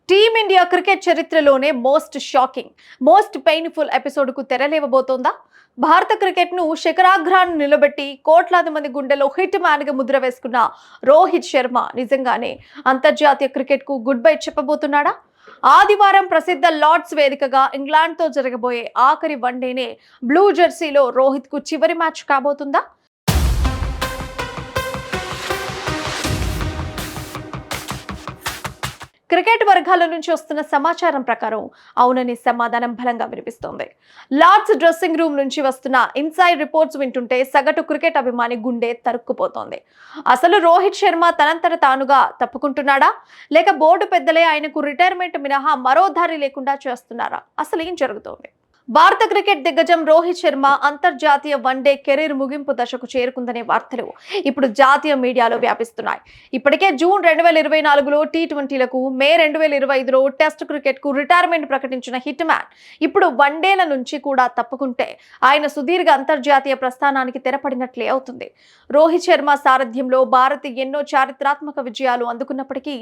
Team India cricket చరిత్రలోనే most shocking, most painful ఎపిసోడ్కు తెరలేవబోతోందా? భారత క్రికెట్ను శిఖరాగ్రాన్ని నిలబెట్టి కోట్లాది మంది గుండెలో హిట్ మ్యాన్గా ముద్ర వేసుకున్న రోహిత్ శర్మ నిజంగానే అంతర్జాతీయ క్రికెట్కు గుడ్ బై చెప్పబోతున్నాడా? ఆదివారం ప్రసిద్ధ లార్డ్స్ వేదికగా ఇంగ్లాండ్తో జరగబోయే ఆఖరి వన్డేనే బ్లూ జెర్సీలో రోహిత్కు చివరి మ్యాచ్ కాబోతుందా? క్రికెట్ వర్గాల నుంచి వస్తున్న సమాచారం ప్రకారం అవునని సమాధానం బలంగా వినిపిస్తోంది. లార్డ్స్ డ్రెస్సింగ్ రూమ్ నుంచి వస్తున్న ఇన్సైడ్ రిపోర్ట్స్ వింటుంటే సగటు క్రికెట్ అభిమాని గుండె తరుక్కుపోతోంది. అసలు రోహిత్ శర్మ తనంతట తానుగా తప్పుకుంటున్నాడా, లేక బోర్డు పెద్దలే ఆయనకు రిటైర్మెంట్ మినహా మరో దారి లేకుండా చేస్తున్నారా? అసలు ఏం జరుగుతోంది? భారత క్రికెట్ దిగ్గజం రోహిత్ శర్మ అంతర్జాతీయ వన్డే కెరీర్ ముగింపు దశకు చేరుకుందనే వార్తలు ఇప్పుడు జాతీయ మీడియాలో వ్యాపిస్తున్నాయి. ఇప్పటికే జూన్ 2024లో టీ20లకు, మే 2025లో టెస్ట్ క్రికెట్కు రిటైర్మెంట్ ప్రకటించిన హిట్ మ్యాన్ ఇప్పుడు వన్డేల నుంచి కూడా తప్పుకుంటే ఆయన సుదీర్ఘ అంతర్జాతీయ ప్రస్థానానికి తెరపడినట్లే అవుతుంది. రోహిత్ శర్మ సారథ్యంలో భారత్ ఎన్నో చారిత్రాత్మక విజయాలు అందుకున్నప్పటికీ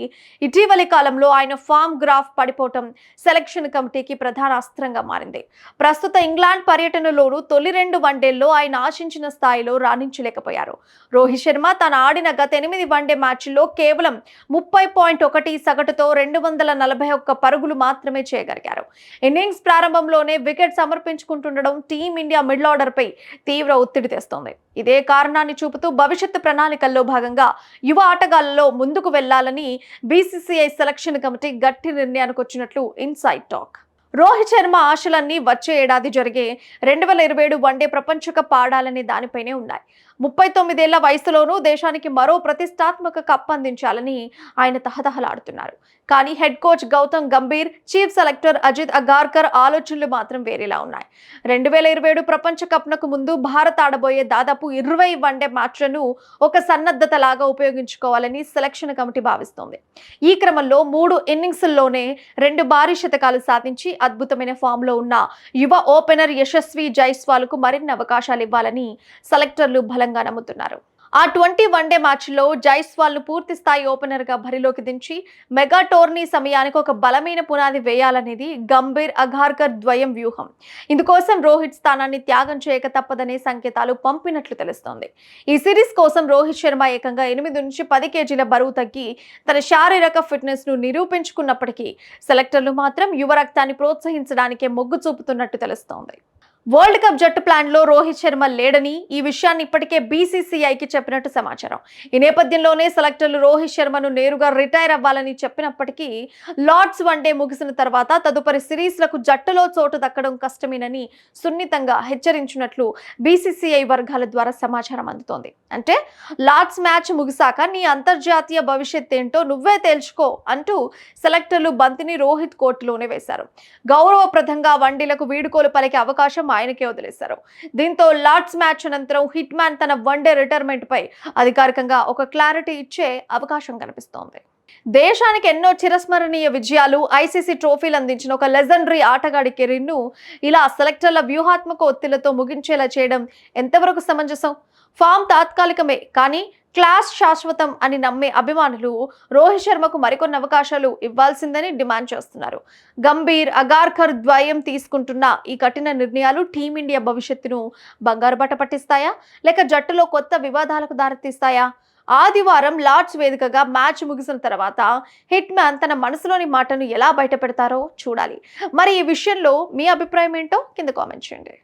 ఇటీవలి కాలంలో ఆయన ఫామ్ గ్రాఫ్ పడిపోవటం సెలక్షన్ కమిటీకి ప్రధాన అస్త్రంగా మారింది. ప్రస్తుత ఇంగ్లాండ్ పర్యటనలోనూ తొలి 2 వన్డేల్లో ఆయన ఆశించిన స్థాయిలో రాణించలేకపోయారు. రోహిత్ శర్మ తన ఆడిన గత 8 వన్డే మ్యాచ్ల్లో కేవలం 30.1 సగటుతో 241 పరుగులు మాత్రమే చేయగలిగారు. ఇన్నింగ్స్ ప్రారంభంలోనే వికెట్ సమర్పించుకుంటుండడం టీమిండియా మిడిల్ ఆర్డర్ పై తీవ్ర ఒత్తిడి తెస్తోంది. ఇదే కారణాన్ని చూపుతూ భవిష్యత్తు ప్రణాళికల్లో భాగంగా యువ ఆటగాళ్లలో ముందుకు వెళ్లాలని బీసీసీఐ సెలక్షన్ కమిటీ గట్టి నిర్ణయానికి వచ్చినట్లు ఇన్సైడ్ టాక్. రోహిత్ శర్మ ఆశలన్నీ వచ్చే ఏడాది జరిగే 2027 వన్డే ప్రపంచ కప్ ఆడాలనే దానిపైనే ఉన్నాయి. 39 ఏళ్ల వయసులోనూ దేశానికి మరో ప్రతిష్టాత్మక కప్ అందించాలని ఆయన తహతహలాడుతున్నారు. కానీ head coach Gautam Gambhir, chief selector Ajit Agarkar ఆలోచనలు మాత్రం వేరేలా ఉన్నాయి. 2027 ప్రపంచ కప్నకు ముందు భారత్ ఆడబోయే దాదాపు 20 వన్డే మ్యాచ్లను ఒక సన్నద్ధత లాగా ఉపయోగించుకోవాలని సెలక్షన్ కమిటీ భావిస్తోంది. ఈ క్రమంలో 3 ఇన్నింగ్స్ల్లోనే 2 భారీ శతకాలు సాధించి అద్భుతమైన ఫామ్ లో ఉన్న యువ ఓపెనర్ యశస్వి జైస్వాల్కు మరిన్ని అవకాశాలు ఇవ్వాలని సెలెక్టర్లు బలంగా నమ్ముతున్నారు. ఆ 20 వన్డే మ్యాచ్లో జైస్వాల్ ను పూర్తి స్థాయి ఓపెనర్ గా బరిలోకి దించి మెగా టోర్నీ సమయానికి ఒక బలమైన పునాది వేయాలనేది గంభీర్ అగార్కర్ ద్వయం వ్యూహం. ఇందుకోసం రోహిత్ స్థానాన్ని త్యాగం చేయక తప్పదనే సంకేతాలు పంపినట్లు తెలుస్తోంది. ఈ సిరీస్ కోసం రోహిత్ శర్మ ఏకంగా 8 నుంచి 10 కేజీల బరువు తగ్గి తన శారీరక ఫిట్నెస్ ను నిరూపించుకున్నప్పటికీ సెలెక్టర్లు మాత్రం యువ రక్తాన్ని ప్రోత్సహించడానికే మొగ్గు చూపుతున్నట్టు తెలుస్తోంది. వరల్డ్ కప్ జట్టు ప్లాన్ లో రోహిత్ శర్మ లేడని ఈ విషయాన్ని ఇప్పటికే బీసీసీఐకి చెప్పినట్టు సమాచారం. ఈ నేపథ్యంలోనే సెలెక్టర్లు రోహిత్ శర్మను నేరుగా రిటైర్ అవ్వాలని చెప్పినప్పటికీ లార్డ్స్ వన్డే ముగిసిన తర్వాత తదుపరి సిరీస్లకు జట్టులో చోటు దక్కడం కష్టమేనని సున్నితంగా హెచ్చరించినట్లు బీసీసీఐ వర్గాల ద్వారా సమాచారం అందుతోంది. అంటే లార్డ్స్ మ్యాచ్ ముగిసాక నీ అంతర్జాతీయ భవిష్యత్ ఏంటో నువ్వే తేల్చుకో అంటూ సెలెక్టర్లు బంతిని రోహిత్ కోర్టులోనే వేశారు. గౌరవప్రదంగా వన్డేలకు వీడుకోలు పలికే అవకాశం ఆయనకే వదిలేశారు. దీంతో లార్డ్స్ మ్యాచ్ అనంతరం హిట్ మ్యాన్ తన వన్డే రిటైర్మెంట్ పై అధికారికంగా ఒక క్లారిటీ ఇచ్చే అవకాశం కనిపిస్తోంది. దేశానికి ఎన్నో చిరస్మరణీయ విజయాలు, ఐసీసీ ట్రోఫీలు అందించిన ఒక లెజెండరీ ఆటగాడి కెరీర్ను ఇలా సెలెక్టర్ల వ్యూహాత్మక ఒత్తిళ్లతో ముగించేలా చేయడం ఎంతవరకు సమంజసం? ఫామ్ తాత్కాలికమే కానీ క్లాస్ శాశ్వతం అని నమ్మే అభిమానులు రోహిత్ శర్మకు మరికొన్ని అవకాశాలు ఇవ్వాల్సిందని డిమాండ్ చేస్తున్నారు. గంభీర్, అగార్కర్ ద్వయం తీసుకుంటున్న ఈ కఠిన నిర్ణయాలు టీమిండియా భవిష్యత్తును బంగారు బట్ట పట్టిస్తాయా, లేక జట్టులో కొత్త వివాదాలకు దారితీస్తాయా? ఆదివారం లార్డ్స్ వేదికగా మ్యాచ్ ముగిసిన తర్వాత హిట్ మ్యాన్ తన మనసులోని మాటను ఎలా బయట పెడతారో చూడాలి. మరి ఈ విషయంలో మీ అభిప్రాయం ఏంటో కింద కామెంట్ చేయండి.